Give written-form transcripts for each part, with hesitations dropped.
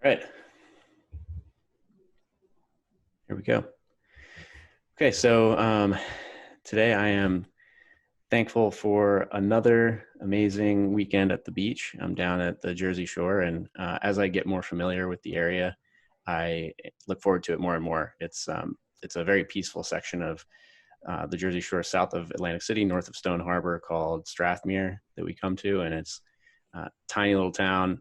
All right, here we go. Okay, so today I am thankful for another amazing weekend at the beach. I'm down at the Jersey Shore, and as I get more familiar with the area, I look forward to it more and more. It's a very peaceful section of the Jersey Shore south of Atlantic City, north of Stone Harbor, called Strathmere that we come to, and it's a tiny little town,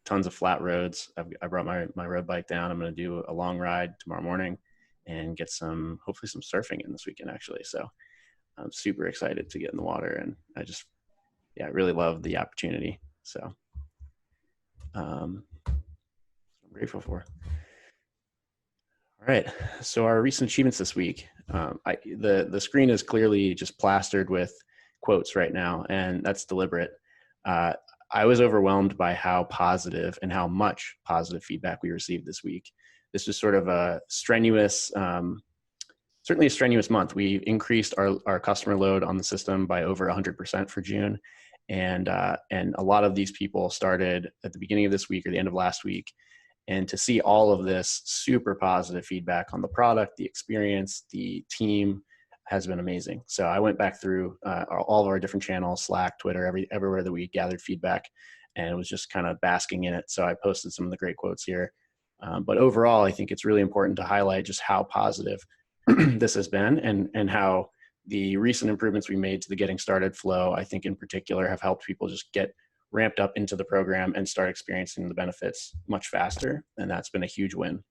tons of flat roads. I brought my road bike down. I'm going to do a long ride tomorrow morning and get hopefully some surfing in this weekend, actually. So I'm super excited to get in the water, and I really love the opportunity. So I'm grateful for. All right. So our recent achievements this week, the screen is clearly just plastered with quotes right now, and that's deliberate. I was overwhelmed by how positive and how much positive feedback we received this week. This was sort of a strenuous, certainly a strenuous month. We increased our customer load on the system by over 100% for June. And a lot of these people started at the beginning of this week or the end of last week. And to see all of this super positive feedback on the product, the experience, the team has been amazing. So I went back through all of our different channels, Slack, Twitter, everywhere that we gathered feedback, and it was just kind of basking in it. So I posted some of the great quotes here. But overall, I think it's really important to highlight just how positive this has been, and how the recent improvements we made to the getting started flow, I think in particular, have helped people just get ramped up into the program and start experiencing the benefits much faster. And that's been a huge win.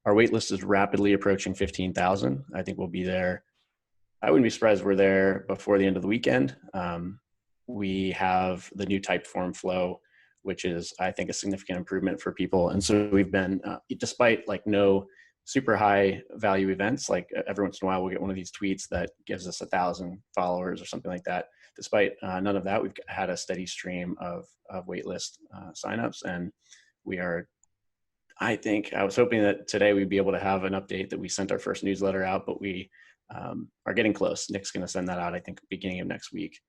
Our wait list is rapidly approaching 15,000. I think we'll be there. I wouldn't be surprised we're there before the end of the weekend. We have the new typed form flow, which is, I think, a significant improvement for people. And so we've been, despite like no super high value events, like every once in a while we'll get one of these tweets that gives us 1,000 followers or something like that. Despite none of that, we've had a steady stream of waitlist signups, and we are, I think, I was hoping that today we'd be able to have an update that we sent our first newsletter out, but we are getting close. Nick's going to send that out, I think, beginning of next week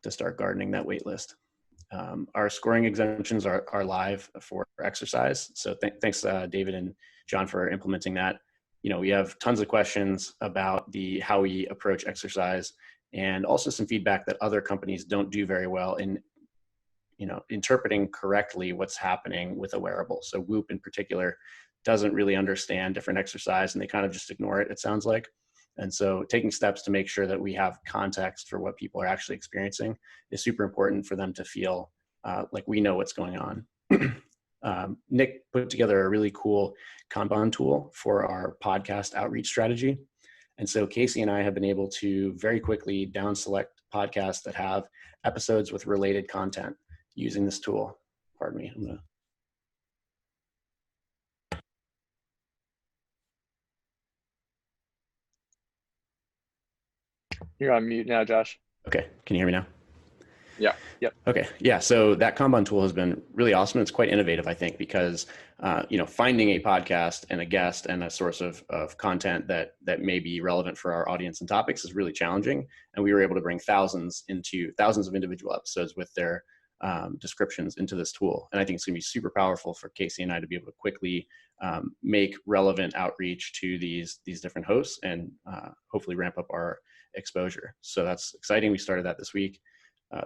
to start gardening that waitlist. Our scoring exemptions are live for exercise. So thanks, David and John, for implementing that. You know, we have tons of questions about how we approach exercise, and also some feedback that other companies don't do very well in, interpreting correctly what's happening with a wearable. So Whoop in particular doesn't really understand different exercise, and they kind of just ignore it, it sounds like. And so taking steps to make sure that we have context for what people are actually experiencing is super important for them to feel like we know what's going on. Nick put together a really cool Kanban tool for our podcast outreach strategy. And so Casey and I have been able to very quickly down select podcasts that have episodes with related content using this tool. Pardon me. You're on mute now, Josh. Okay. Can you hear me now? Yeah. Yep. Okay. Yeah. So that Kanban tool has been really awesome. It's quite innovative, I think, because, finding a podcast and a guest and a source of content that may be relevant for our audience and topics is really challenging. And we were able to bring thousands of individual episodes with their descriptions into this tool. And I think it's going to be super powerful for Casey and I to be able to quickly make relevant outreach to these different hosts and hopefully ramp up our exposure. So that's exciting. We started that this week.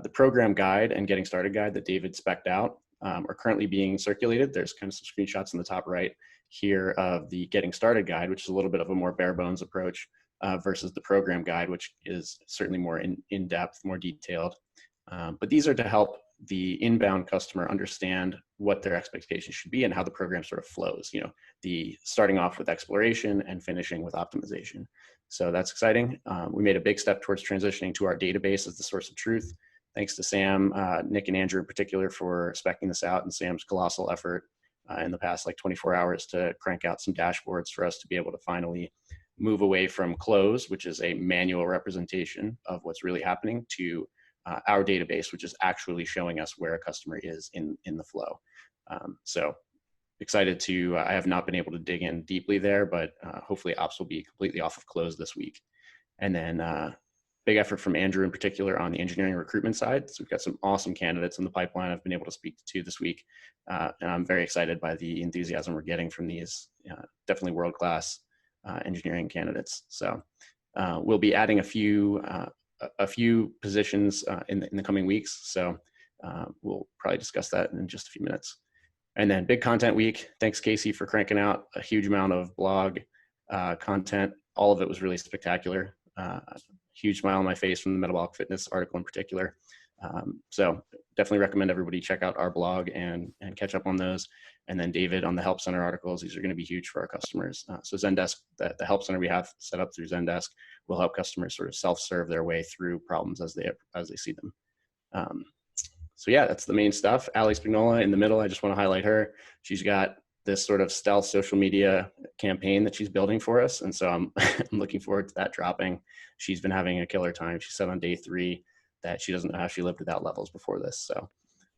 The program guide and getting started guide that David spec'd out are currently being circulated. There's kind of some screenshots in the top right here of the getting started guide, which is a little bit of a more bare bones approach versus the program guide, which is certainly more in depth, more detailed. But these are to help the inbound customer understand what their expectations should be and how the program sort of flows, the starting off with exploration and finishing with optimization. So that's exciting. We made a big step towards transitioning to our database as the source of truth. Thanks to Sam, Nick, and Andrew in particular for speccing this out, and Sam's colossal effort in the past 24 hours to crank out some dashboards for us to be able to finally move away from close, which is a manual representation of what's really happening, to our database, which is actually showing us where a customer is in the flow. So excited to, I have not been able to dig in deeply there, but hopefully ops will be completely off of close this week. And then big effort from Andrew in particular on the engineering recruitment side. So we've got some awesome candidates in the pipeline I've been able to speak to this week. And I'm very excited by the enthusiasm we're getting from these definitely world-class engineering candidates. So we'll be adding a few positions in the coming weeks. So we'll probably discuss that in just a few minutes. And then big content week. Thanks, Casey, for cranking out a huge amount of blog content. All of it was really spectacular. Huge smile on my face from the Metabolic Fitness article in particular. So definitely recommend everybody check out our blog and catch up on those. And then David on the Help Center articles. These are going to be huge for our customers. So Zendesk, the Help Center we have set up through Zendesk, will help customers sort of self-serve their way through problems as they see them. So yeah, that's the main stuff. Ali Spagnola in the middle, I just want to highlight her. She's got this sort of stealth social media campaign that she's building for us. And so I'm looking forward to that dropping. She's been having a killer time. She said on day 3 that she doesn't know how she lived without levels before this. So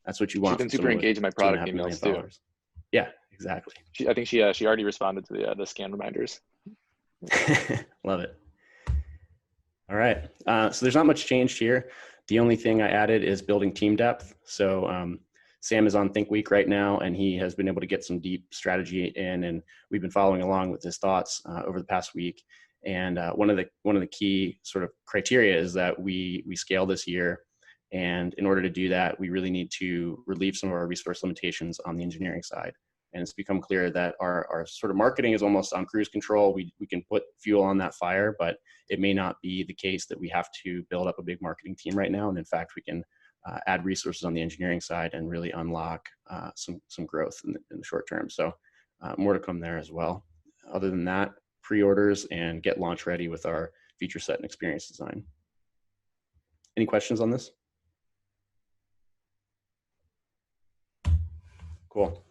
that's what you want. She's been super engaged in my product emails too. Yeah, exactly. I think she already responded to the scan reminders. Love it. All right. So there's not much changed here. The only thing I added is building team depth. So Sam is on Think Week right now, and he has been able to get some deep strategy in, and we've been following along with his thoughts over the past week. And one of the key sort of criteria is that we scale this year, and in order to do that, we really need to relieve some of our resource limitations on the engineering side. And it's become clear that our sort of marketing is almost on cruise control. We can put fuel on that fire, but it may not be the case that we have to build up a big marketing team right now. And in fact, we can add resources on the engineering side and really unlock some growth in the short term. So more to come there as well. Other than that, pre-orders and get launch ready with our feature set and experience design. Any questions on this? Cool.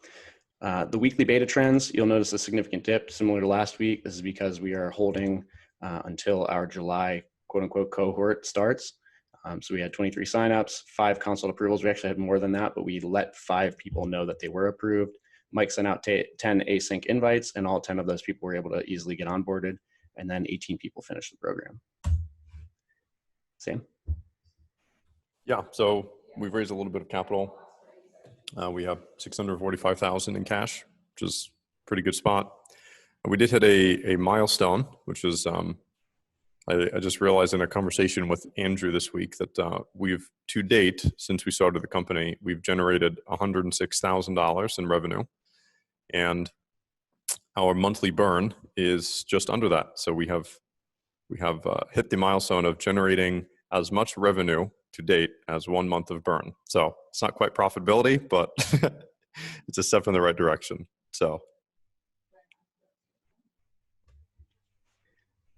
The weekly beta trends, you'll notice a significant dip similar to last week. This is because we are holding until our July quote unquote cohort starts. So we had 23 signups, 5 consult approvals. We actually had more than that, but we let 5 people know that they were approved. Mike sent out 10 async invites, and all 10 of those people were able to easily get onboarded, and then 18 people finished the program. Sam? Yeah, so we've raised a little bit of capital. We have $645,000 in cash, which is a pretty good spot. We did hit a milestone, which is I just realized in a conversation with Andrew this week that we've, to date, since we started the company, we've generated $106,000 in revenue, and our monthly burn is just under that. So we have hit the milestone of generating as much revenue to date as 1 month of burn. So it's not quite profitability, but it's a step in the right direction. So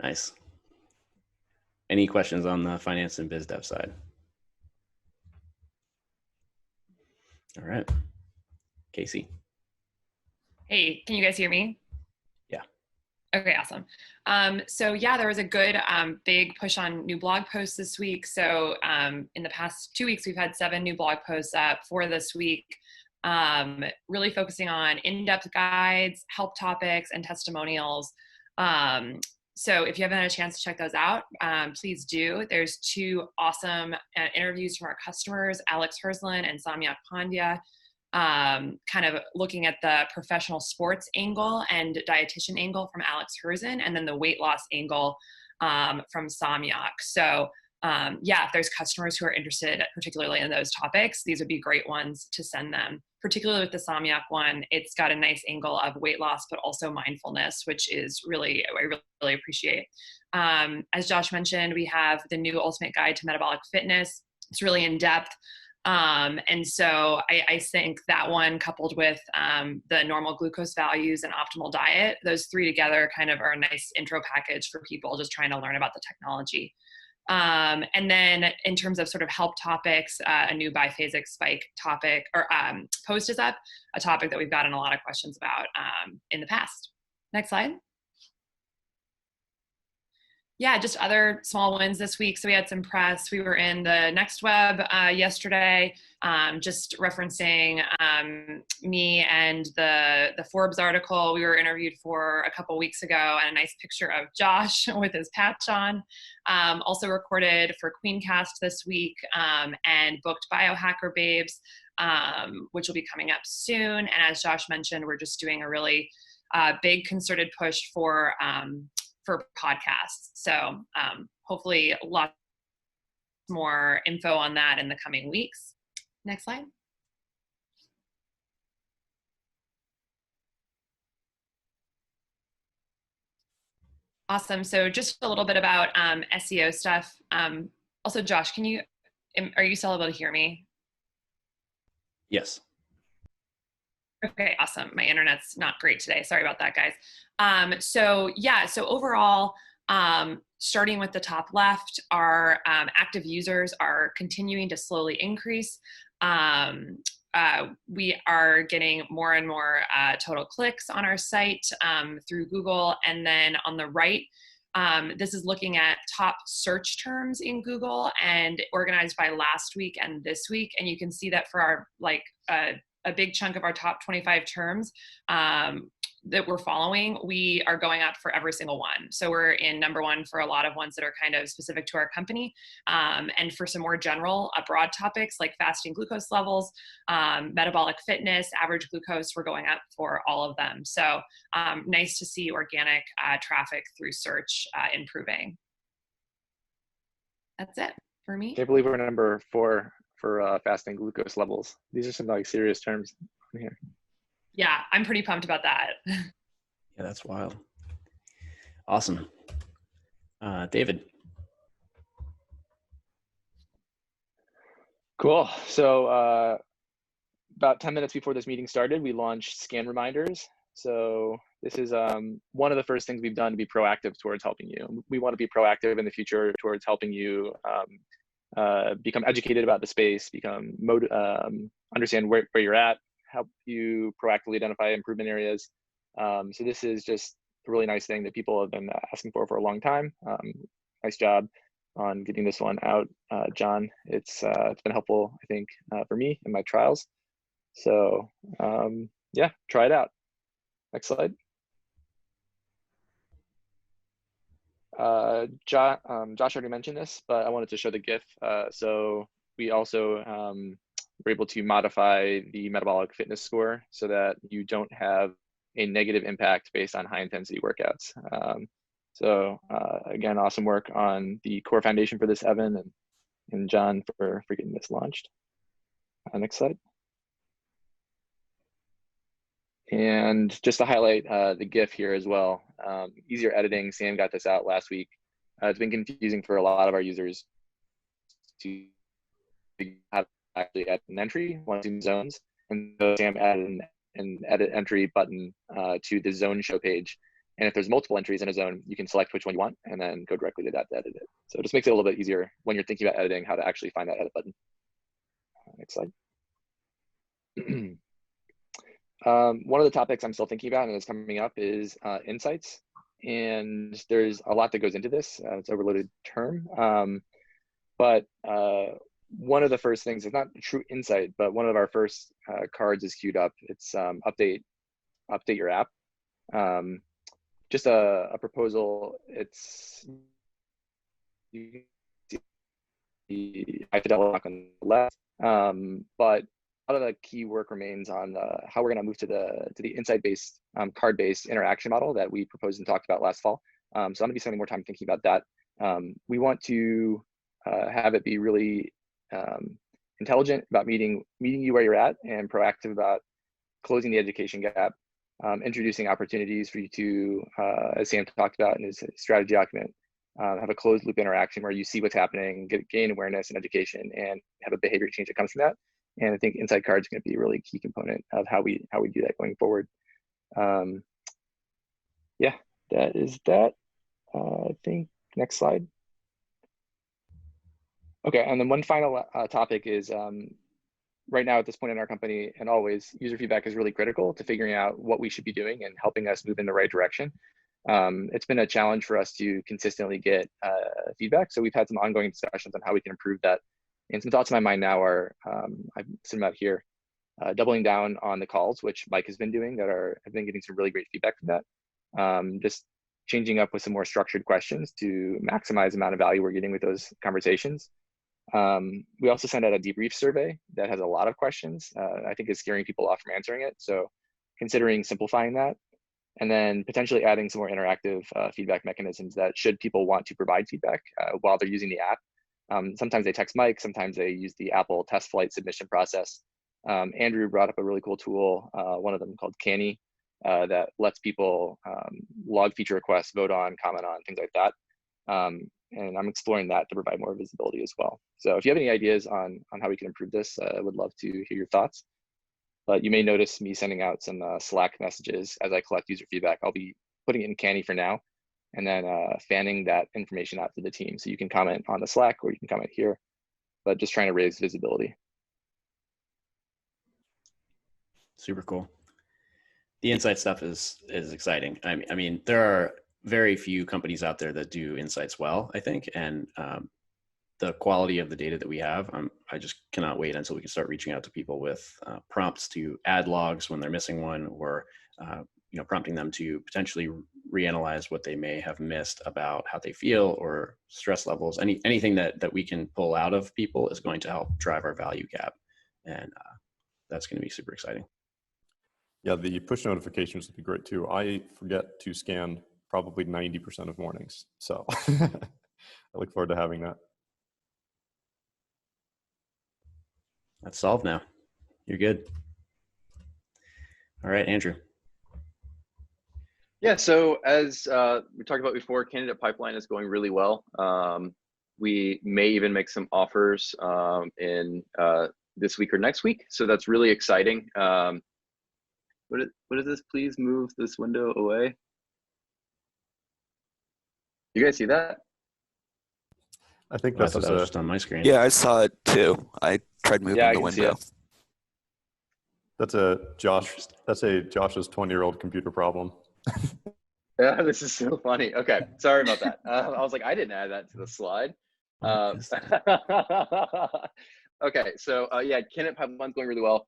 nice. Any questions on the finance and biz dev side? All right. Casey. Hey, can you guys hear me? Yeah. Okay, awesome. So yeah, there was a good big push on new blog posts this week. So in the past 2 weeks, we've had 7 new blog posts up for this week, really focusing on in-depth guides, help topics, and testimonials. So if you haven't had a chance to check those out, please do. There's 2 awesome interviews from our customers, Alex Herslan and Samyak Pandya, kind of looking at the professional sports angle and dietitian angle from Alex Herslan, and then the weight loss angle from Samyak. So yeah, if there's customers who are interested particularly in those topics, these would be great ones to send them. Particularly with the Samyak one, it's got a nice angle of weight loss, but also mindfulness, which is I really appreciate. As Josh mentioned, we have the new Ultimate Guide to Metabolic Fitness. It's really in depth. And so I think that one, coupled with the normal glucose values and optimal diet, those 3 together kind of are a nice intro package for people just trying to learn about the technology. And then in terms of sort of help topics, a new biphasic spike topic or post is up, a topic that we've gotten a lot of questions about in the past. Next slide. Yeah, just other small wins this week. So we had some press. We were in the Next Web yesterday, just referencing me and the Forbes article we were interviewed for a couple weeks ago, and a nice picture of Josh with his patch on. Also recorded for Queencast this week, and booked Biohacker Babes, which will be coming up soon. And as Josh mentioned, we're just doing a really big concerted push for podcasts. So hopefully lots more info on that in the coming weeks. Next slide. Awesome. So just a little bit about SEO stuff. Also, Josh, are you still able to hear me? Yes. Okay, awesome. My internet's not great today. Sorry about that, guys. So overall, starting with the top left, our active users are continuing to slowly increase. We are getting more and more total clicks on our site through Google. And then on the right, this is looking at top search terms in Google and organized by last week and this week. And you can see that for our a big chunk of our top 25 terms that we're following, we are going up for every single one. So we're in number one for a lot of ones that are kind of specific to our company. And for some more general, broad topics like fasting glucose levels, metabolic fitness, average glucose, we're going up for all of them. So nice to see organic traffic through search improving. That's it for me. Can't believe we're number 4 for fasting glucose levels. These are some like serious terms here. Yeah, I'm pretty pumped about that. Yeah, that's wild. Awesome. David. Cool. So about 10 minutes before this meeting started, we launched scan reminders. So this is one of the first things we've done to be proactive towards helping you. We want to be proactive in the future towards helping you become educated about the space, understand where you're at, help you proactively identify improvement areas. So this is just a really nice thing that people have been asking for a long time. Nice job on getting this one out, John. It's been helpful, I think, for me in my trials. So yeah, try it out. Next slide. Josh already mentioned this, but I wanted to show the GIF. So we also were able to modify the metabolic fitness score so that you don't have a negative impact based on high intensity workouts. So again, awesome work on the core foundation for this, Evan and John, for getting this launched. Next slide. And just to highlight the GIF here as well, easier editing. Sam got this out last week. It's been confusing for a lot of our users to have actually add an entry once in zones. And so Sam added an edit entry button to the zone show page. And if there's multiple entries in a zone, you can select which one you want and then go directly to that to edit it. So it just makes it a little bit easier when you're thinking about editing, how to actually find that edit button. Next slide. One of the topics I'm still thinking about and is coming up is insights. And there's a lot that goes into this. It's an overloaded term. But one of the first things, it's not a true insight, but one of our first cards is queued up. It's update your app. Just a proposal. It's I could double lock on the left, but a lot of the key work remains on how we're going to move to the insight-based card-based interaction model that we proposed and talked about last fall. So I'm going to be spending more time thinking about that. We want to have it be really intelligent about meeting you where you're at and proactive about closing the education gap, introducing opportunities for you to, as Sam talked about in his strategy document, have a closed loop interaction where you see what's happening, gain awareness and education, and have a behavior change that comes from that. And I think Insight Cards is going to be a really key component of how we do that going forward. Yeah, that is that. I think next slide. Okay, and then one final topic is right now at this point in our company, and always, user feedback is really critical to figuring out what we should be doing and helping us move in the right direction. It's been a challenge for us to consistently get feedback. So we've had some ongoing discussions on how we can improve that. And some thoughts in my mind now are, I've sent them out here, doubling down on the calls, which Mike has been doing I've been getting some really great feedback from that. Just changing up with some more structured questions to maximize the amount of value we're getting with those conversations. We also sent out a debrief survey that has a lot of questions. I think is scaring people off from answering it. So considering simplifying that, and then potentially adding some more interactive feedback mechanisms that should people want to provide feedback while they're using the app. Sometimes they text Mike, sometimes they use the Apple test flight submission process. Andrew brought up a really cool tool, one of them called Canny, that lets people log feature requests, vote on, comment on, things like that. And I'm exploring that to provide more visibility as well. So if you have any ideas on how we can improve this, I would love to hear your thoughts. But you may notice me sending out some Slack messages as I collect user feedback. I'll be putting it in Canny for now, and then fanning that information out to the team. So you can comment on the Slack or you can comment here, but just trying to raise visibility. Super cool. The insight stuff is exciting. I mean, there are very few companies out there that do insights well, I think, and the quality of the data that we have, I just cannot wait until we can start reaching out to people with prompts to add logs when they're missing one, or prompting them to potentially reanalyze what they may have missed about how they feel or stress levels. Anything that we can pull out of people is going to help drive our value gap, and that's going to be super exciting. Yeah, the push notifications would be great too. I forget to scan probably 90% of mornings, so I look forward to having that. That's solved now. You're good. All right, Andrew. Yeah, so as we talked about before, candidate pipeline is going really well. We may even make some offers in this week or next week, so that's really exciting. What is this? Please move this window away. You guys see that? I think I thought that was just on my screen. Yeah, I saw it too. I tried moving the window. That's a Josh's 20-year-old computer problem. Yeah, this is so funny. Okay, sorry about that. I was like, I didn't add that to the slide. Okay, so yeah, candidate pipeline's going really well.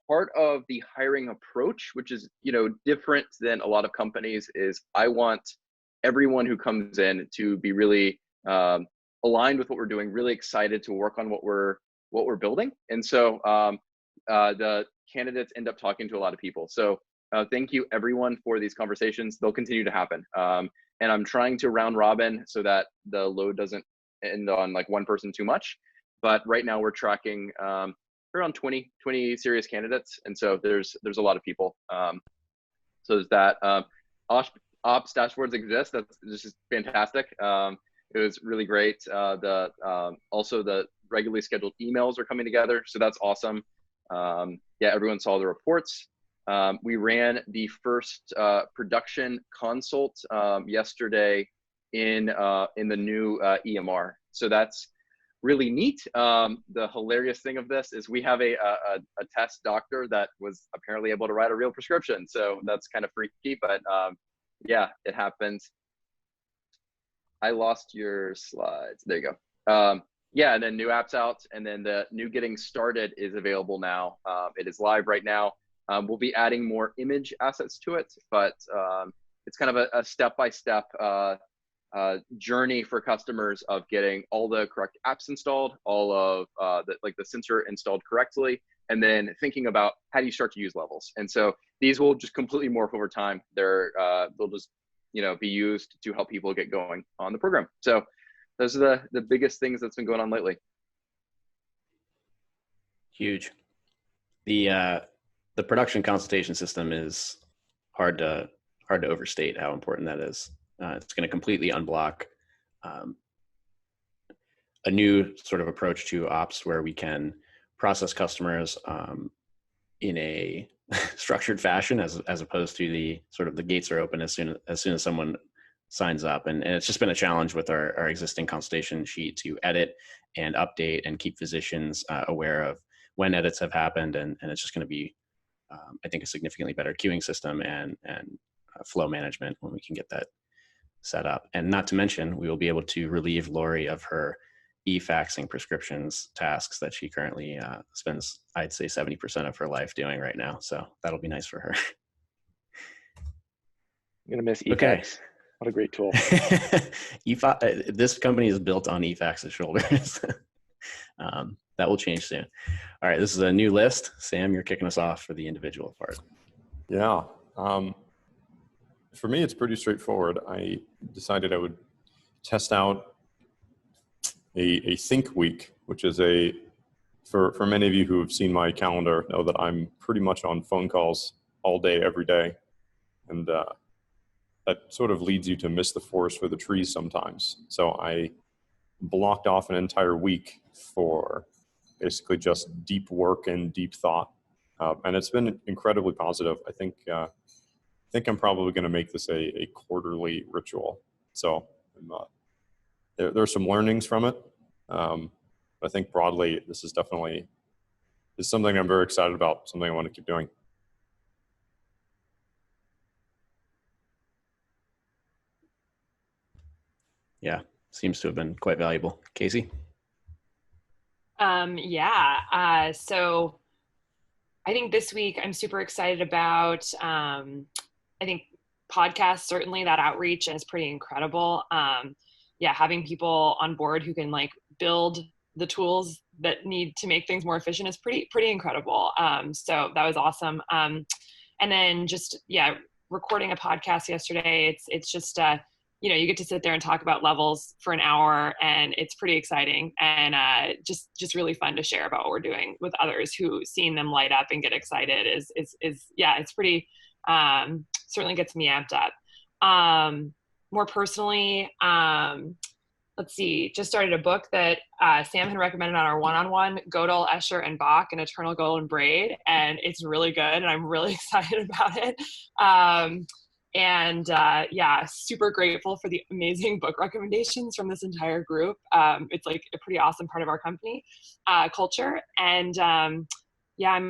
Part of the hiring approach, which is different than a lot of companies, is I want everyone who comes in to be really aligned with what we're doing, really excited to work on what we're building. And so the candidates end up talking to a lot of people. So thank you everyone for these conversations. They'll continue to happen. And I'm trying to round robin so that the load doesn't end on like one person too much. But right now we're tracking around 20 serious candidates. And so there's a lot of people. So there's that. Ops dashboards exist. That's just fantastic. It was really great. Also the regularly scheduled emails are coming together. So that's awesome. Yeah, everyone saw the reports. We ran the first production consult yesterday in the new EMR. So that's really neat. The hilarious thing of this is we have a test doctor that was apparently able to write a real prescription. So that's kind of freaky, but yeah, it happens. I lost your slides. There you go. Yeah, and then new apps out, and then the new getting started is available now. It is live right now. We'll be adding more image assets to it, but it's kind of a step-by-step journey for customers of getting all the correct apps installed, all of the sensor installed correctly, and then thinking about how do you start to use levels. And so these will just completely morph over time. They'll just be used to help people get going on the program. So those are the biggest things that's been going on lately. Huge. The production consultation system is hard to overstate how important that is. It's going to completely unblock a new sort of approach to ops where we can process customers in a structured fashion as opposed to the sort of the gates are open as soon as someone signs up. And it's just been a challenge with our existing consultation sheet to edit and update and keep physicians aware of when edits have happened. And it's just going to be, I think, a significantly better queuing system and flow management when we can get that set up. And not to mention, we will be able to relieve Lori of her e-faxing prescriptions tasks that she currently spends, I'd say, 70% of her life doing right now. So that'll be nice for her. I'm gonna miss Okay. eFax. What a great tool. This company is built on eFax's shoulders. That will change soon. All right, this is a new list. Sam, you're kicking us off for the individual part. Yeah. For me, it's pretty straightforward. I decided I would test out a think week, which is for many of you who have seen my calendar know that I'm pretty much on phone calls all day, every day. And that sort of leads you to miss the forest for the trees sometimes. So I blocked off an entire week for basically just deep work and deep thought. And it's been incredibly positive. I think I'm probably going to make this a quarterly ritual. So there are some learnings from it. But I think broadly, this is something I'm very excited about, something I want to keep doing. Yeah, seems to have been quite valuable. Casey? So I think this week I'm super excited about, I think podcasts, certainly that outreach is pretty incredible. Having people on board who can like build the tools that need to make things more efficient is pretty incredible. So that was awesome. And then recording a podcast yesterday, it's just, you get to sit there and talk about levels for an hour, and it's pretty exciting and just really fun to share about what we're doing with others who seeing them light up and get excited is it's pretty, certainly gets me amped up. More personally, let's see, just started a book that Sam had recommended on our one-on-one, Gödel, Escher, and Bach, An Eternal Golden Braid, and it's really good, and I'm really excited about it. Super grateful for the amazing book recommendations from this entire group. It's like a pretty awesome part of our company culture. And I'm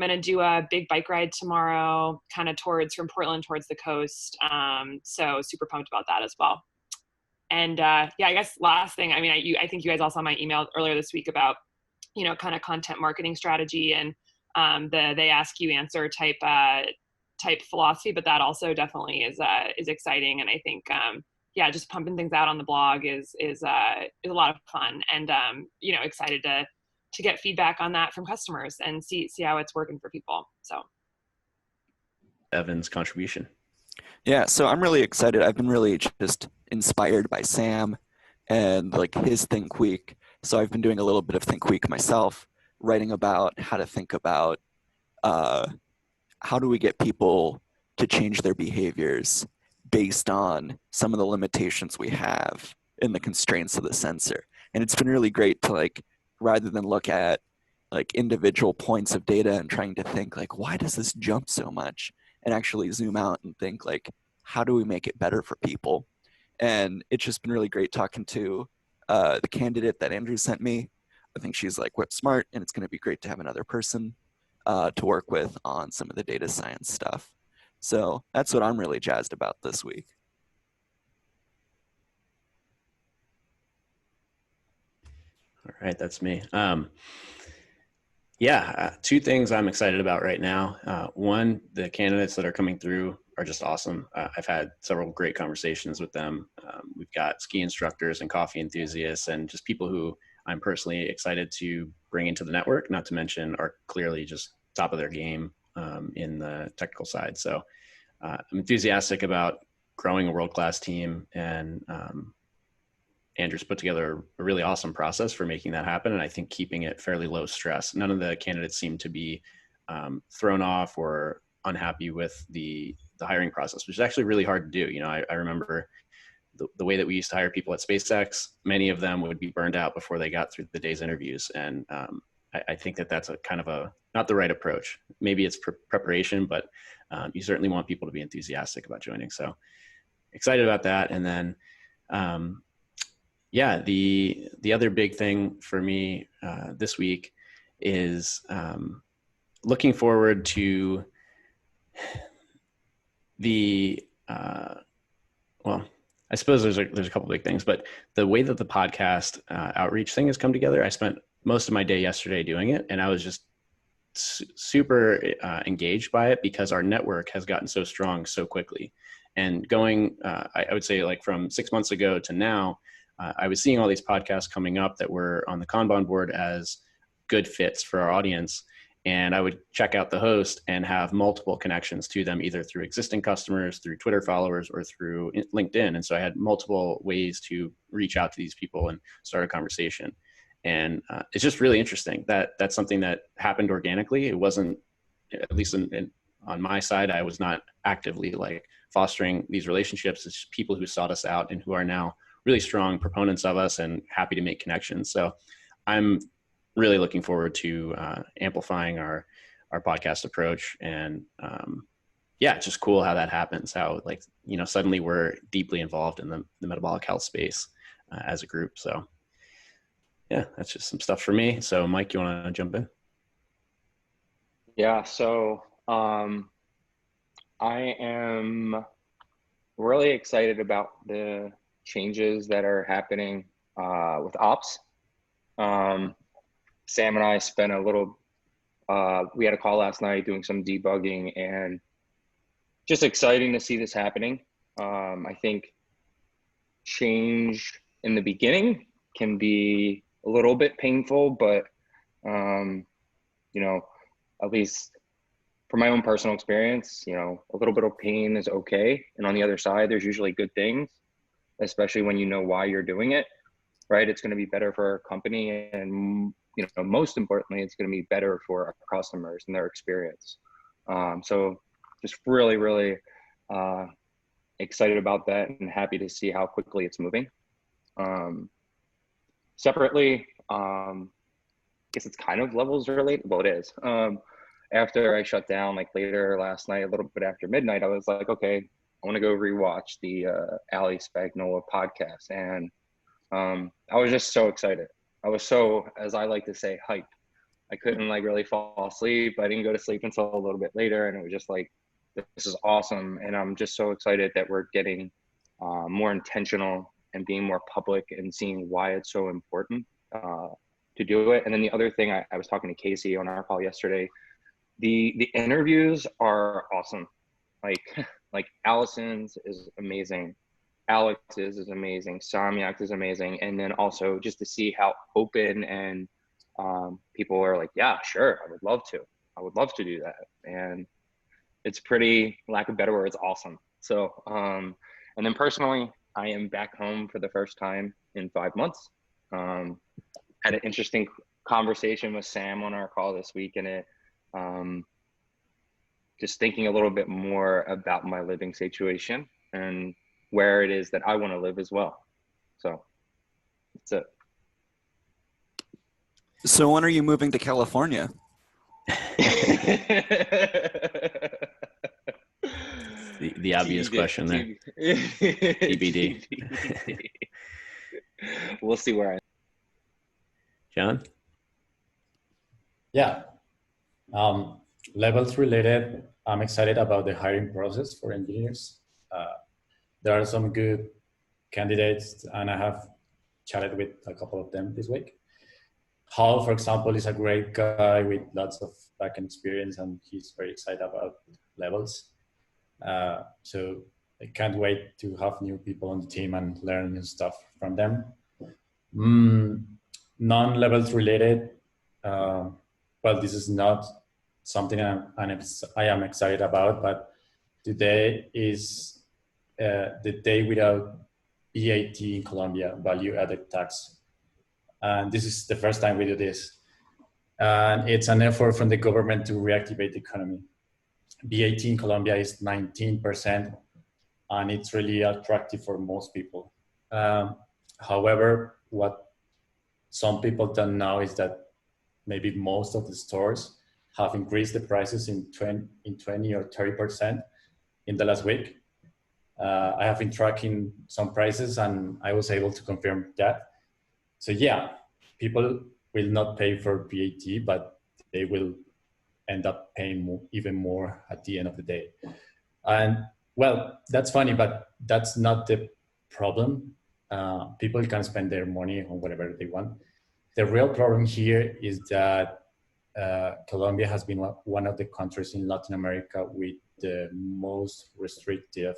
going to do a big bike ride tomorrow, kind of from Portland towards the coast. So super pumped about that as well. And I guess last thing, I mean, I think you guys all saw my email earlier this week about, kind of content marketing strategy and the they ask you answer type philosophy, but that also definitely is exciting. And I think, just pumping things out on the blog is a lot of fun, and, excited to get feedback on that from customers and see how it's working for people. So Evan's contribution. Yeah, so I'm really excited. I've been really just inspired by Sam and like his Think Week. So I've been doing a little bit of Think Week myself, writing about how to think about how do we get people to change their behaviors based on some of the limitations we have in the constraints of the sensor. And it's been really great to rather than look at individual points of data and trying to think why does this jump so much, and actually zoom out and think how do we make it better for people? And it's just been really great talking to the candidate that Andrew sent me. I think she's whip smart, and it's going to be great to have another person to work with on some of the data science stuff. So that's what I'm really jazzed about this week. All right, that's me. Two things I'm excited about right now. One, the candidates that are coming through are just awesome. I've had several great conversations with them. We've got ski instructors and coffee enthusiasts and just people who I'm personally excited to bring into the network, not to mention are clearly just top of their game in the technical side. So I'm enthusiastic about growing a world-class team, and Andrew's put together a really awesome process for making that happen. And I think keeping it fairly low stress. None of the candidates seem to be thrown off or unhappy with the hiring process, which is actually really hard to do. I remember the way that we used to hire people at SpaceX, many of them would be burned out before they got through the day's interviews. And I think that's a kind of not the right approach. Maybe it's preparation, but you certainly want people to be enthusiastic about joining. So excited about that. And then, the other big thing for me this week is looking forward to the well, I suppose there's a couple big things, but the way that the podcast outreach thing has come together, I spent most of my day yesterday doing it, and I was just super engaged by it because our network has gotten so strong so quickly. And going, I would say like from 6 months ago to now, I was seeing all these podcasts coming up that were on the Kanban board as good fits for our audience. And I would check out the host and have multiple connections to them, either through existing customers, through Twitter followers, or through LinkedIn. And so I had multiple ways to reach out to these people and start a conversation. And it's just really interesting that that's something that happened organically. It wasn't, at least on my side, I was not actively like fostering these relationships. It's people who sought us out and who are now really strong proponents of us and happy to make connections. So I'm really looking forward to amplifying our podcast approach. And yeah, it's just cool how that happens, how like, you know, suddenly we're deeply involved in the metabolic health space as a group. So yeah, that's just some stuff for me. So Mike, you want to jump in? Yeah, so I am really excited about the changes that are happening with ops. Sam and I spent a little, we had a call last night doing some debugging, and just exciting to see this happening. I think change in the beginning can be a little bit painful, but you know, at least from my own personal experience, you know, a little bit of pain is okay. And on the other side, there's usually good things, especially when you know why you're doing it, right? It's going to be better for our company, and, you know, most importantly, it's going to be better for our customers and their experience. So just really, really excited about that, and happy to see how quickly it's moving. Separately, I guess it's kind of levels related. Well, it is. After I shut down, like later last night, a little bit after midnight, I was like, okay, I want to go rewatch the Ali Spagnola podcast. And I was just so excited. I was so, as I like to say, hype. I couldn't like really fall asleep. I didn't go to sleep until a little bit later. And it was just like, this is awesome. And I'm just so excited that we're getting more intentional and being more public and seeing why it's so important to do it. And then the other thing, I was talking to Casey on our call yesterday, the interviews are awesome. Like Allison's is amazing. Alex's is amazing. Samyak's is amazing. And then also just to see how open and people are like, yeah, sure, I would love to. I would love to do that. And it's pretty, lack of better words, awesome. So, and then personally, I am back home for the first time in 5 months. Had an interesting conversation with Sam on our call this week, and it just thinking a little bit more about my living situation and where it is that I want to live as well. So that's it. So when are you moving to California? The obvious question there. TBD. We'll see where I am. John? Yeah. Levels related, I'm excited about the hiring process for engineers. There are some good candidates, and I have chatted with a couple of them this week. Hal, for example, is a great guy with lots of backend experience, and he's very excited about levels. So I can't wait to have new people on the team and learn new stuff from them. Non-levels related, well, this is not something I am excited about, but today is the day without VAT in Colombia, value added tax. And this is the first time we do this. And it's an effort from the government to reactivate the economy. VAT in Colombia is 19%, and it's really attractive for most people. However, what some people don't know is that maybe most of the stores have increased the prices in 20 or 30% in the last week. I have been tracking some prices, and I was able to confirm that. So yeah, people will not pay for VAT, but they will end up paying even more at the end of the day. And Well, that's funny, but that's not the problem. People can spend their money on whatever they want. The real problem here is that Colombia has been one of the countries in Latin America with the most restrictive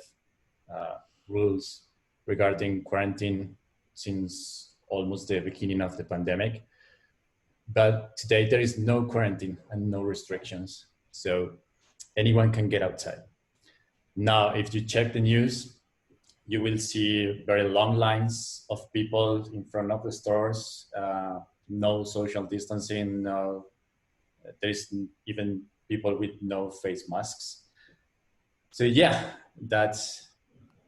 rules regarding quarantine since almost the beginning of the pandemic. But today there is no quarantine and no restrictions. So anyone can get outside. Now, if you check the news, you will see very long lines of people in front of the stores, no social distancing, no, there's even people with no face masks. So yeah, that's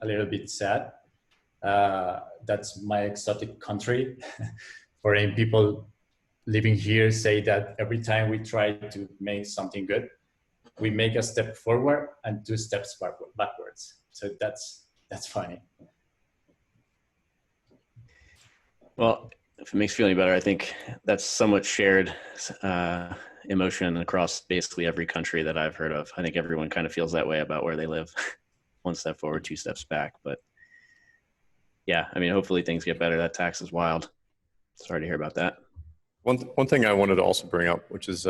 a little bit sad. That's my exotic country. Foreign people living here say that every time we try to make something good, we make a step forward and 2 steps backwards. So that's funny. Well, if it makes you feel any better, I think that's somewhat shared emotion across basically every country that I've heard of. I think everyone kind of feels that way about where they live. 1 step forward, 2 steps back. But yeah, I mean, hopefully things get better. That tax is wild. Sorry to hear about that. One thing I wanted to also bring up, which is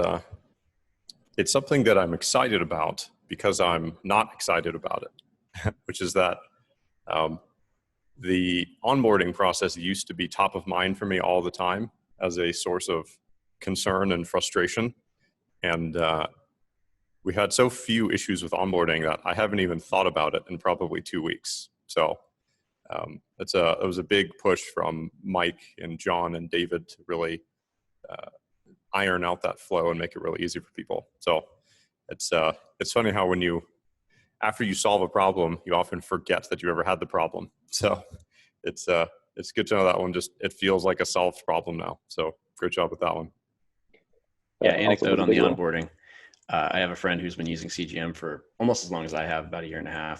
it's something that I'm excited about because I'm not excited about it, which is that the onboarding process used to be top of mind for me all the time as a source of concern and frustration. And we had so few issues with onboarding that I haven't even thought about it in probably 2 weeks. So it was a big push from Mike and John and David to really iron out that flow and make it really easy for people. So it's funny how after you solve a problem, you often forget that you ever had the problem. So it's good to know that one it feels like a solved problem now. So great job with that one. Yeah, anecdote on the onboarding. I have a friend who's been using CGM for almost as long as I have, about 1.5 years.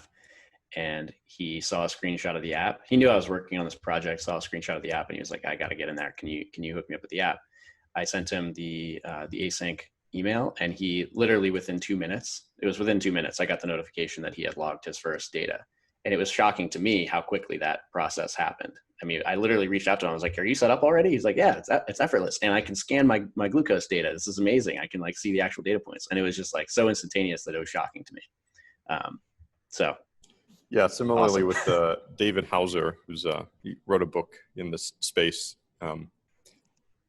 And he saw a screenshot of the app. He knew I was working on this project, saw a screenshot of the app, and he was like, I got to get in there. Can you hook me up with the app? I sent him the async email, and he literally within 2 minutes, I got the notification that he had logged his first data. And it was shocking to me how quickly that process happened. I mean, I literally reached out to him. I was like, are you set up already? He's like, yeah, it's effortless. And I can scan my glucose data. This is amazing. I can like see the actual data points. And it was just like so instantaneous that it was shocking to me. Yeah, similarly awesome. with David Hauser, he wrote a book in this space.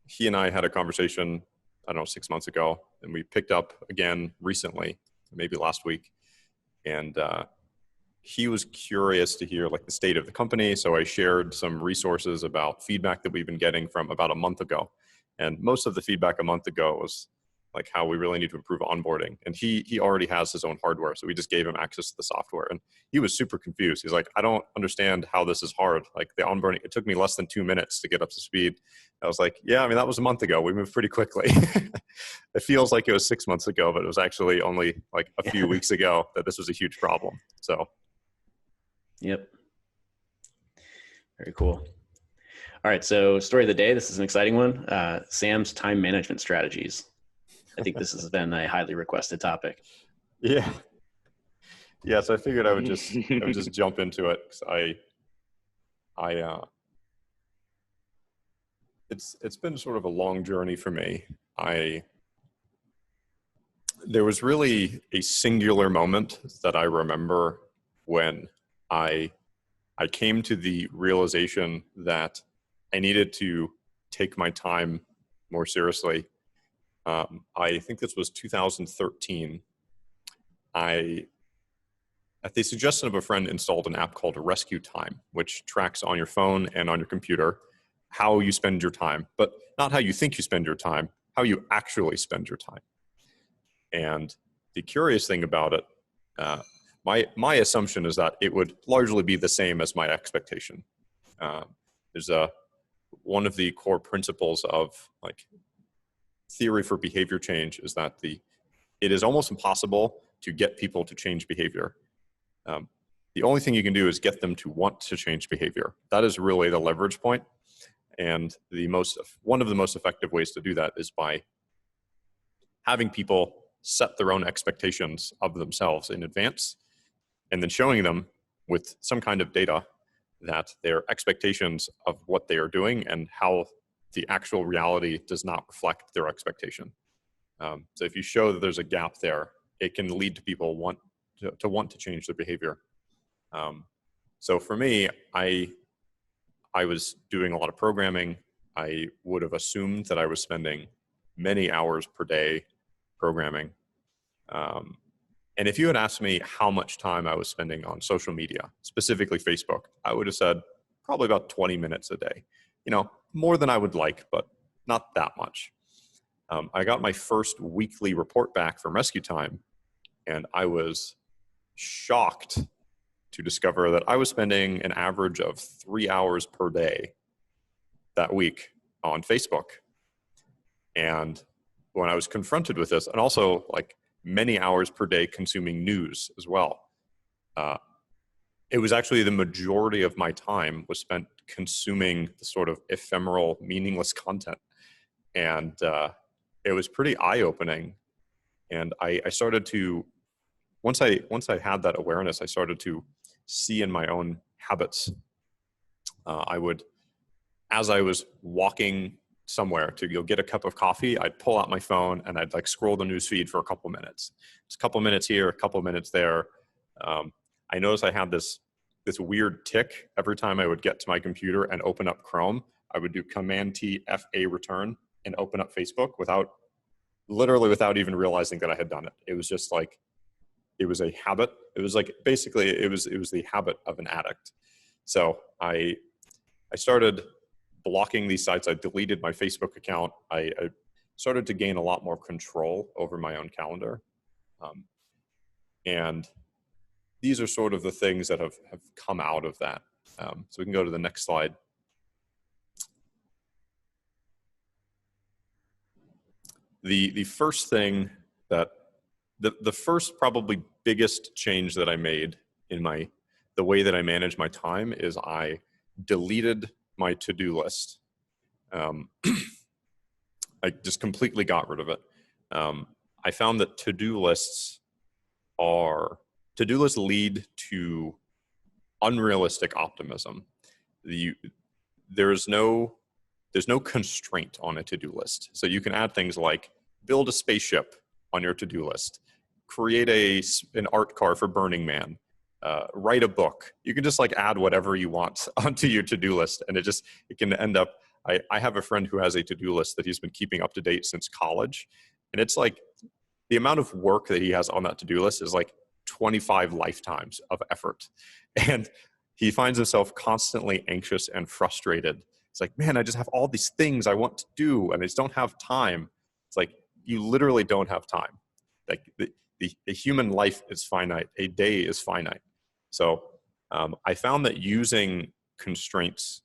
He and I had a conversation, I don't know, 6 months ago, and we picked up again recently, maybe last week. And he was curious to hear like the state of the company. So I shared some resources about feedback that we've been getting from about a month ago. And most of the feedback a month ago was like how we really need to improve onboarding. And he already has his own hardware. So we just gave him access to the software. And he was super confused. He's like, I don't understand how this is hard. Like the onboarding, it took me less than 2 minutes to get up to speed. I was like, yeah, I mean, that was a month ago. We moved pretty quickly. It feels like it was 6 months ago, but it was actually only like a few weeks ago that this was a huge problem. So. Yep. Very cool. All right. So story of the day. This is an exciting one. Sam's time management strategies. I think this has been a highly requested topic. Yeah. Yeah. So I figured I would just jump into it. 'Cause it's been sort of a long journey for me. There was really a singular moment that I remember when I came to the realization that I needed to take my time more seriously. I think this was 2013. At the suggestion of a friend, installed an app called Rescue Time, which tracks on your phone and on your computer how you spend your time, but not how you think you spend your time, how you actually spend your time. And the curious thing about it, my assumption is that it would largely be the same as my expectation. There's one of the core principles of like theory for behavior change is that it is almost impossible to get people to change behavior. The only thing you can do is get them to want to change behavior. That is really the leverage point. And one of the most effective ways to do that is by having people set their own expectations of themselves in advance and then showing them with some kind of data that their expectations of what they are doing and how the actual reality does not reflect their expectation. So if you show that there's a gap there, it can lead to people want to change their behavior. So for me, I was doing a lot of programming. I would have assumed that I was spending many hours per day programming. And if you had asked me how much time I was spending on social media, specifically Facebook, I would have said probably about 20 minutes a day. You know, more than I would like, but not that much. I got my first weekly report back from Rescue Time, and I was shocked to discover that I was spending an average of 3 hours per day that week on Facebook. And when I was confronted with this, and also like many hours per day consuming news as well, it was actually the majority of my time was spent consuming the sort of ephemeral, meaningless content. And it was pretty eye-opening. And I started to, once I had that awareness, I started to see in my own habits. I would, as I was walking somewhere to go get a cup of coffee, I'd pull out my phone and I'd like scroll the news feed for a couple minutes. It's a couple minutes here, a couple minutes there. I noticed I had this weird tick every time I would get to my computer and open up Chrome. I would do Command-T F-A return and open up Facebook literally without even realizing that I had done it. It was just like, it was a habit. It was like, basically it was the habit of an addict. So I started blocking these sites. I deleted my Facebook account. I started to gain a lot more control over my own calendar. And these are sort of the things that have come out of that. So we can go to the next slide. The first thing that, the first probably biggest change that I made in the way that I manage my time is I deleted my to-do list. I just completely got rid of it. I found that to-do lists lead to unrealistic optimism. There's no constraint on a to-do list. So you can add things like build a spaceship on your to-do list, create an art car for Burning Man, write a book. You can just like add whatever you want onto your to-do list, and it can end up. I have a friend who has a to-do list that he's been keeping up to date since college, and it's like the amount of work that he has on that to-do list is like 25 lifetimes of effort, and he finds himself constantly anxious and frustrated. It's like, man, I just have all these things I want to do, and I just don't have time. It's like, you literally don't have time. Like the human life is finite. A day is finite. So I found that using constraints,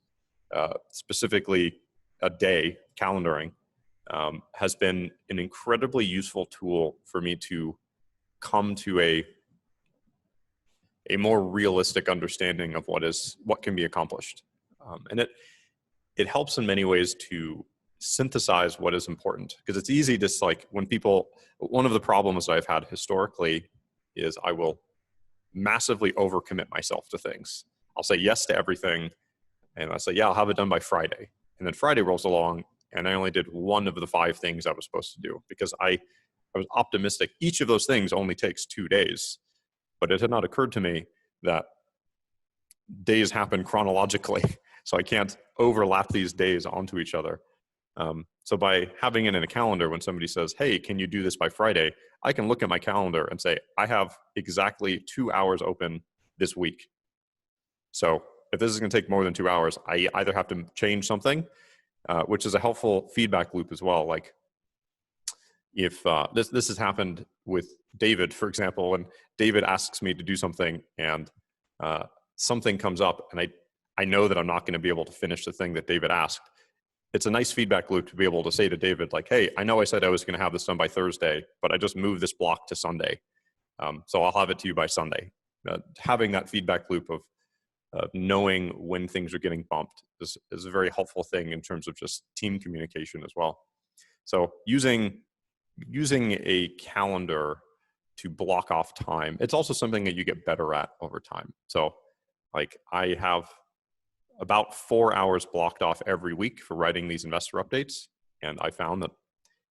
specifically a day, calendaring, has been an incredibly useful tool for me to come to a more realistic understanding of what can be accomplished. And it helps in many ways to synthesize what is important, because it's easy to like one of the problems that I've had historically is I will massively overcommit myself to things. I'll say yes to everything, and I'll say, yeah, I'll have it done by Friday. And then Friday rolls along and I only did one of the 5 things I was supposed to do because I was optimistic. Each of those things only takes 2 days, but it had not occurred to me that days happen chronologically. So I can't overlap these days onto each other. So by having it in a calendar, when somebody says, hey, can you do this by Friday? I can look at my calendar and say, I have exactly 2 hours open this week. So if this is going to take more than 2 hours, I either have to change something, which is a helpful feedback loop as well. Like if this has happened with David, for example, when David asks me to do something and something comes up and I know that I'm not going to be able to finish the thing that David asked. It's a nice feedback loop to be able to say to David, like, hey, I know I said I was going to have this done by Thursday, but I just moved this block to Sunday. So I'll have it to you by Sunday. Having that feedback loop of knowing when things are getting bumped is a very helpful thing in terms of just team communication as well. So using a calendar to block off time. It's also something that you get better at over time. So like I have about 4 hours blocked off every week for writing these investor updates. And I found that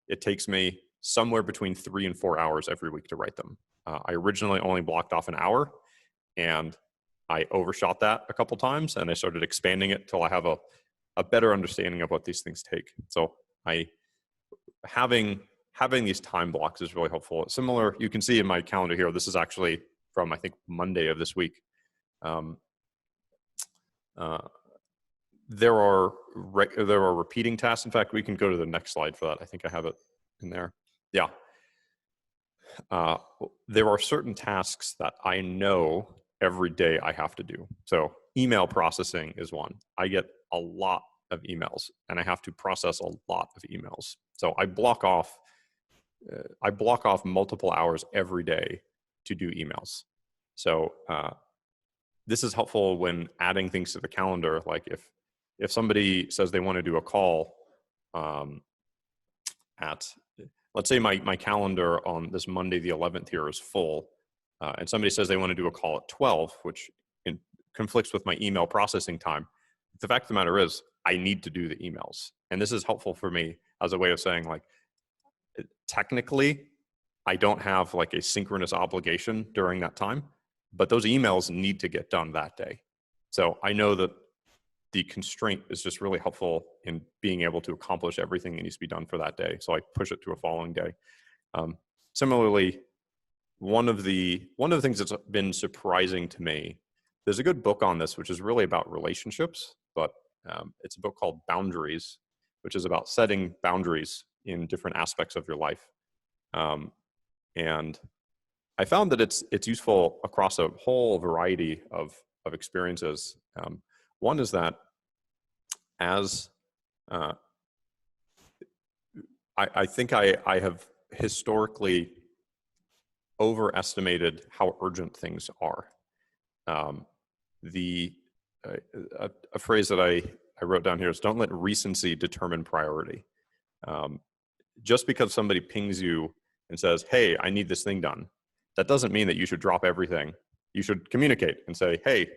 it takes me somewhere between 3 and 4 hours every week to write them. I originally only blocked off an hour, and I overshot that a couple times, and I started expanding it till I have a better understanding of what these things take. So having these time blocks is really helpful. Similar, you can see in my calendar here, this is actually from, I think, Monday of this week. There are repeating tasks. In fact, we can go to the next slide for that. I think I have it in there. Yeah. There are certain tasks that I know every day I have to do. So email processing is one. I get a lot of emails, and I have to process a lot of emails. So I block off multiple hours every day to do emails. So this is helpful when adding things to the calendar. Like if somebody says they want to do a call let's say my calendar on this Monday, the 11th here is full, and somebody says they want to do a call at 12, which conflicts with my email processing time. The fact of the matter is I need to do the emails. And this is helpful for me as a way of saying, like, technically, I don't have like a synchronous obligation during that time, but those emails need to get done that day. So I know that the constraint is just really helpful in being able to accomplish everything that needs to be done for that day. So I push it to a following day. Similarly, one of the things that's been surprising to me, there's a good book on this, which is really about relationships, but it's a book called Boundaries, which is about setting boundaries in different aspects of your life. And I found that it's useful across a whole variety of experiences. One is that as I think I have historically overestimated how urgent things are. A phrase that I wrote down here is, don't let recency determine priority. Just because somebody pings you and says, hey, I need this thing done, that doesn't mean that you should drop everything. You should communicate and say, hey,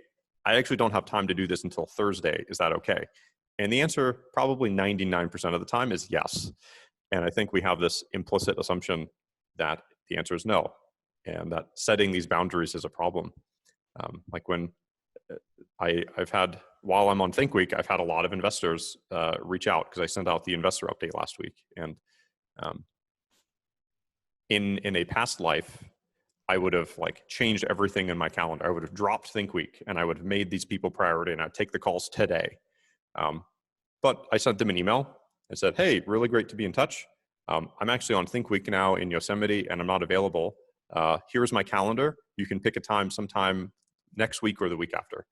I actually don't have time to do this until Thursday. Is that okay? And the answer, probably 99% of the time, is yes. And I think we have this implicit assumption that the answer is no, and that setting these boundaries is a problem. Like when I've had, while I'm on Think Week, I've had a lot of investors reach out because I sent out the investor update last week. And in a past life, I would have like changed everything in my calendar. I would have dropped Think Week and I would have made these people priority and I'd take the calls today. But I sent them an email. I said, hey, really great to be in touch. I'm actually on Think Week now in Yosemite and I'm not available. Here's my calendar. You can pick a time sometime next week or the week after.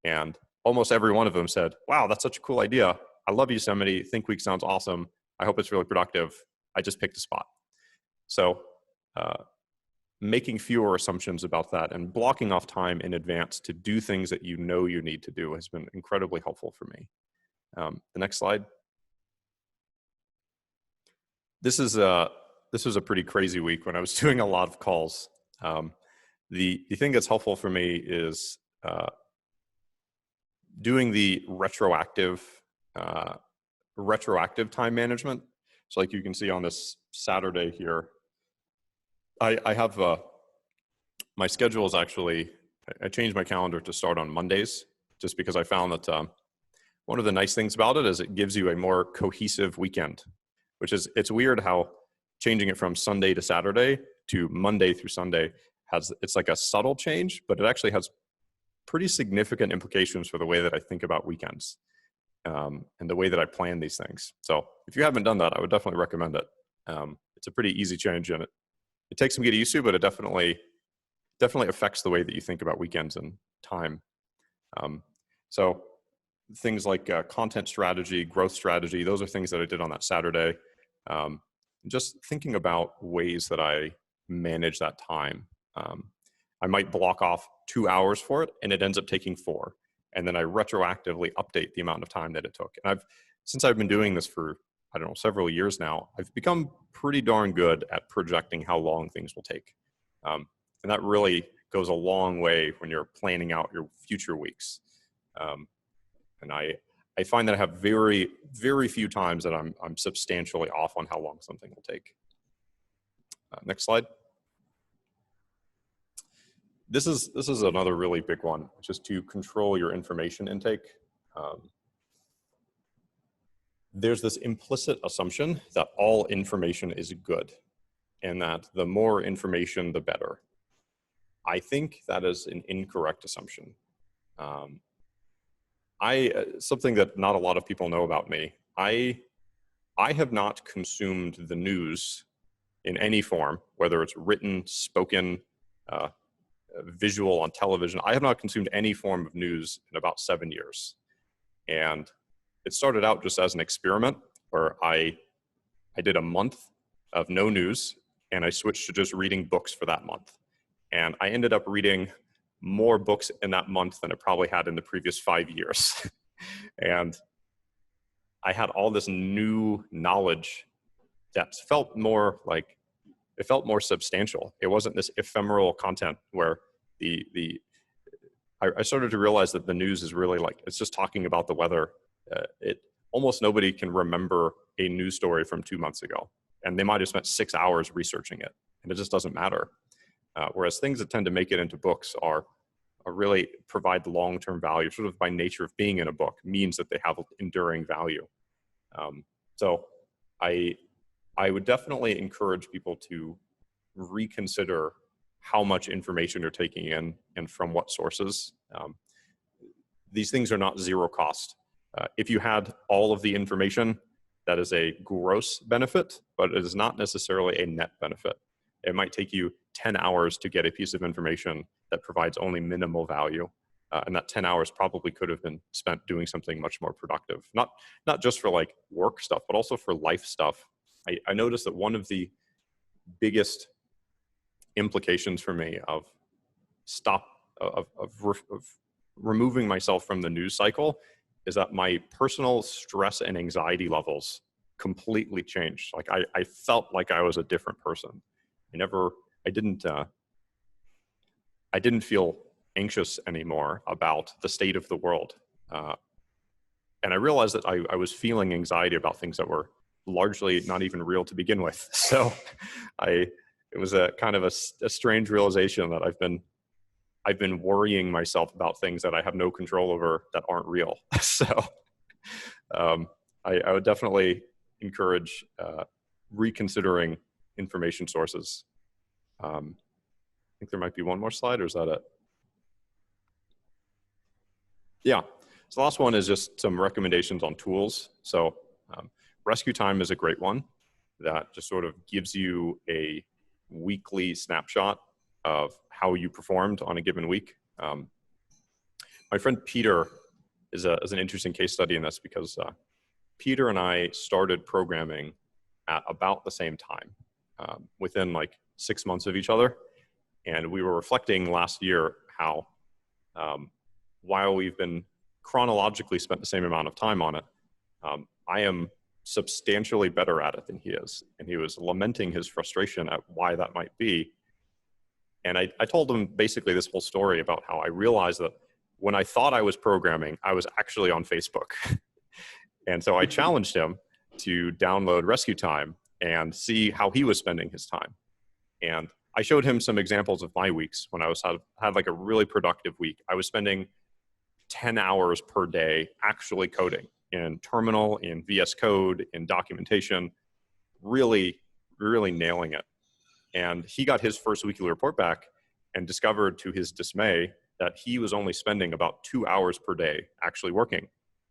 And almost every one of them said, wow, that's such a cool idea. I love Yosemite. Think Week sounds awesome. I hope it's really productive. I just picked a spot. So making fewer assumptions about that and blocking off time in advance to do things that you know you need to do has been incredibly helpful for me. The next slide. This was a pretty crazy week when I was doing a lot of calls. The thing that's helpful for me is doing the retroactive time management. So like you can see on this Saturday here, I have my schedule is actually, I changed my calendar to start on Mondays just because I found that one of the nice things about it is it gives you a more cohesive weekend, which is, it's weird how changing it from Sunday to Saturday to Monday through Sunday it's like a subtle change, but it actually has pretty significant implications for the way that I think about weekends and the way that I plan these things. So if you haven't done that, I would definitely recommend it. It's a pretty easy change and it takes some getting used to, but it definitely affects the way that you think about weekends and time. So things like content strategy, growth strategy, those are things that I did on that Saturday. Just thinking about ways that I manage that time. I might block off 2 hours for it and it ends up taking 4. And then I retroactively update the amount of time that it took. And since I've been doing this for, I don't know, several years now, I've become pretty darn good at projecting how long things will take. And that really goes a long way when you're planning out your future weeks. And I find that I have very, very few times that I'm substantially off on how long something will take. Next slide. This is another really big one, which is to control your information intake. There's this implicit assumption that all information is good, and that the more information, the better. I think that is an incorrect assumption. Something that not a lot of people know about me, I have not consumed the news in any form, whether it's written, spoken, visual on television. I have not consumed any form of news in about 7 years. And it started out just as an experiment where I did a month of no news, and I switched to just reading books for that month. And I ended up reading more books in that month than I probably had in the previous 5 years. And I had all this new knowledge that felt more substantial. It wasn't this ephemeral content where I started to realize that the news is really like, it's just talking about the weather. Almost nobody can remember a news story from 2 months ago, and they might have spent 6 hours researching it, and it just doesn't matter. Whereas things that tend to make it into books are really provide long-term value, sort of by nature of being in a book, means that they have enduring value. So I would definitely encourage people to reconsider how much information you're taking in and from what sources. These things are not zero cost. If you had all of the information, that is a gross benefit, but it is not necessarily a net benefit. It might take you 10 hours to get a piece of information that provides only minimal value. And that 10 hours probably could have been spent doing something much more productive. Not just for like work stuff, but also for life stuff. I noticed that one of the biggest implications for me of removing myself from the news cycle is that my personal stress and anxiety levels completely changed. Like I felt like I was a different person. I didn't feel anxious anymore about the state of the world. And I realized that I was feeling anxiety about things that were largely not even real to begin with. So it was a kind of a strange realization that I've been worrying myself about things that I have no control over that aren't real. So I would definitely encourage reconsidering information sources. I think there might be one more slide, or is that it? Yeah. So the last one is just some recommendations on tools. So Rescue Time is a great one that just sort of gives you a weekly snapshot of how you performed on a given week. My friend Peter is an interesting case study in this because Peter and I started programming at about the same time, within like 6 months of each other. And we were reflecting last year how while we've been chronologically spent the same amount of time on it, I am substantially better at it than he is. And he was lamenting his frustration at why that might be. And I told him basically this whole story about how I realized that when I thought I was programming, I was actually on Facebook. And so I challenged him to download Rescue Time and see how he was spending his time. And I showed him some examples of my weeks when I had like a really productive week. I was spending 10 hours per day actually coding in Terminal, in VS Code, in documentation, really, really nailing it. And he got his first weekly report back and discovered to his dismay that he was only spending about 2 hours per day actually working,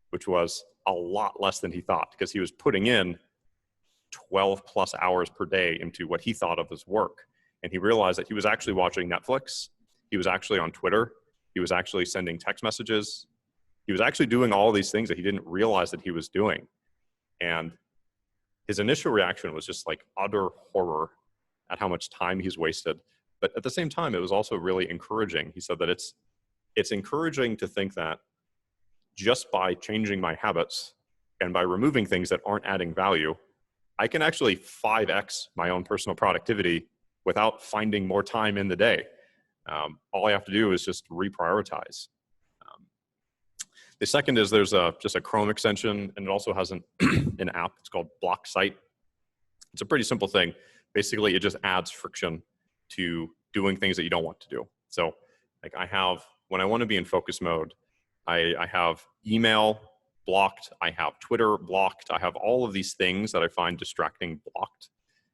which was a lot less than he thought, because he was putting in 12 plus hours per day into what he thought of as work. And he realized that he was actually watching Netflix. He was actually on Twitter. He was actually sending text messages. He was actually doing all these things that he didn't realize that he was doing. And his initial reaction was just like utter horror at how much time he's wasted. But at the same time, it was also really encouraging. He said that it's encouraging to think that just by changing my habits and by removing things that aren't adding value, I can actually 5x my own personal productivity without finding more time in the day. All I have to do is just reprioritize. The second is there's just a Chrome extension, and it also has an app. It's called Block Site. It's a pretty simple thing. Basically, it just adds friction to doing things that you don't want to do. So like when I want to be in focus mode, I have email blocked, I have Twitter blocked, I have all of these things that I find distracting blocked.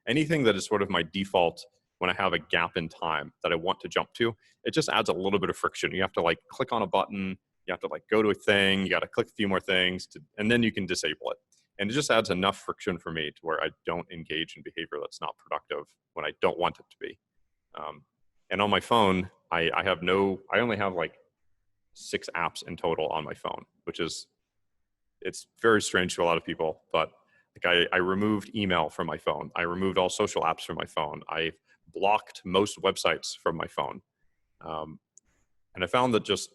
Anything that is sort of my default when I have a gap in time that I want to jump to, it just adds a little bit of friction. You have to like click on a button, you have to like go to a thing, you got to click a few more things, and then you can disable it. And it just adds enough friction for me to where I don't engage in behavior that's not productive when I don't want it to be. And on my phone, I only have like 6 apps in total on my phone, it's very strange to a lot of people, but like I removed email from my phone. I removed all social apps from my phone. I blocked most websites from my phone. And I found that just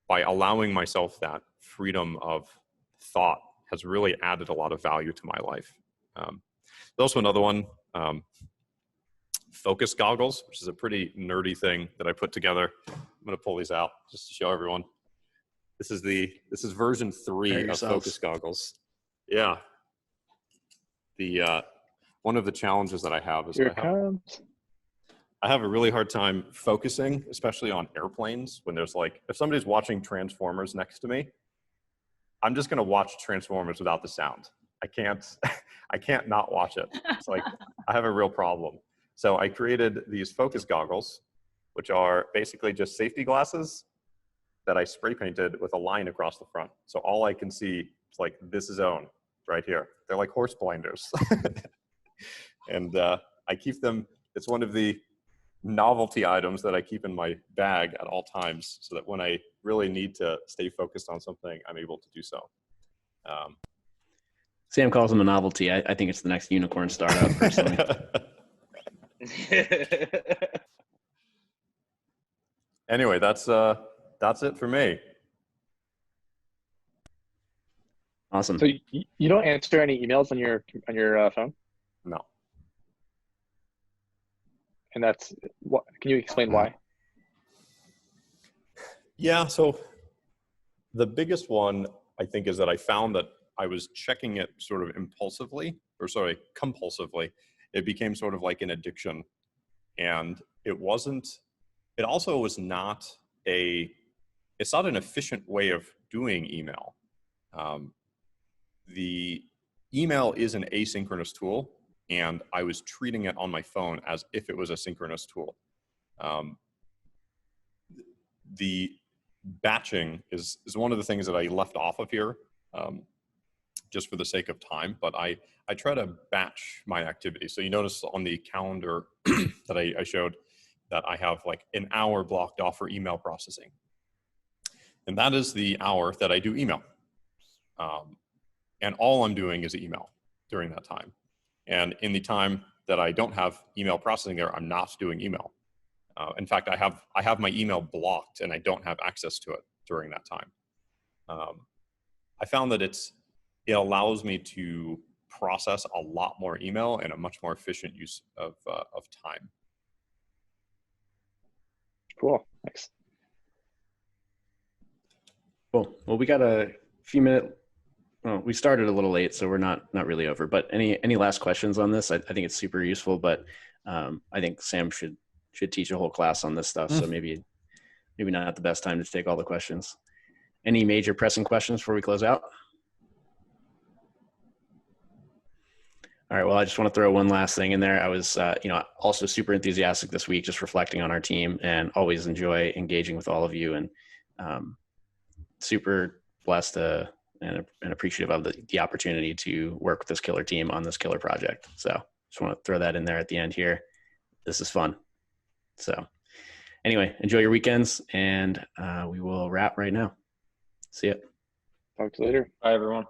by allowing myself that freedom of thought has really added a lot of value to my life. There's also another one, focus goggles, which is a pretty nerdy thing that I put together. I'm gonna pull these out just to show everyone. This is version 3 of focus goggles. Yeah. One of the challenges that I have is I have a really hard time focusing, especially on airplanes when there's like, if somebody's watching Transformers next to me, I'm just going to watch Transformers without the sound. I can't not watch it. It's like, I have a real problem. So I created these focus goggles, which are basically just safety glasses that I spray painted with a line across the front. So all I can see is like this zone right here. They're like horse blinders. And I keep them, it's one of the novelty items that I keep in my bag at all times so that when I really need to stay focused on something, I'm able to do so. Sam calls them a novelty. I think it's the next unicorn startup, personally. Anyway, that's it for me. Awesome. So you don't answer any emails on your phone? No. And that's what? Can you explain why? Yeah. So the biggest one I think is that I found that I was checking it sort of compulsively. It became sort of like an addiction, and it also was not it's not an efficient way of doing email. The email is an asynchronous tool, and I was treating it on my phone as if it was a synchronous tool. The batching is one of the things that I left off of here, just for the sake of time, but I try to batch my activity. So you notice on the calendar that I showed that I have like an hour blocked off for email processing. And that is the hour that I do email. And all I'm doing is email during that time. And in the time that I don't have email processing there, I'm not doing email. In fact, I have my email blocked and I don't have access to it during that time. I found that it allows me to process a lot more email and a much more efficient use of time. Cool. Thanks. Cool. Well, we got a few minutes. Well, we started a little late, so we're not really over. But any last questions on this? I think it's super useful, but I think Sam should teach a whole class on this stuff. So maybe not the best time to take all the questions. Any major pressing questions before we close out? All right. Well, I just want to throw one last thing in there. I was, also super enthusiastic this week, just reflecting on our team, and always enjoy engaging with all of you, and super blessed and appreciative of the opportunity to work with this killer team on this killer project. So just want to throw that in there at the end here. This is fun. So anyway, enjoy your weekends, and we will wrap right now. See ya. Talk to you later. Bye, everyone.